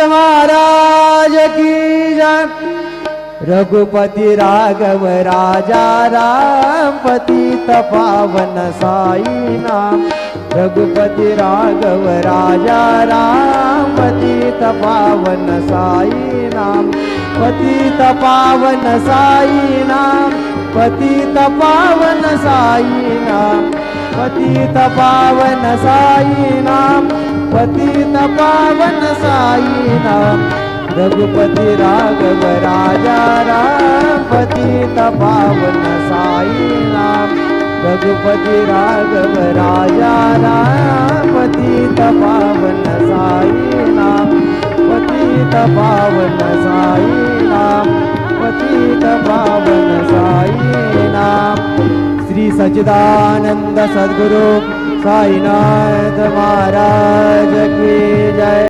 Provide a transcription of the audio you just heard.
महाराज की जय। रघुपति राघव राजा राम पतित पावन साई नाम। रघुपति राघव राजा राम पतित पावन साई नाम। पतित पावन साई नाम। पतित पावन साई नाम। पतित पावन साई नाम। पतित पावन साई नाम। रघुपति राघव राजा राम पतित पावन साई नाम। रघुपति राघव राजा राम पतित पावन साई नाम। पतित पावन साई नाम। पतित पावन साई नाम। श्री सच्चिदानंद सद्गुरु साईनाथ महाराज की जय।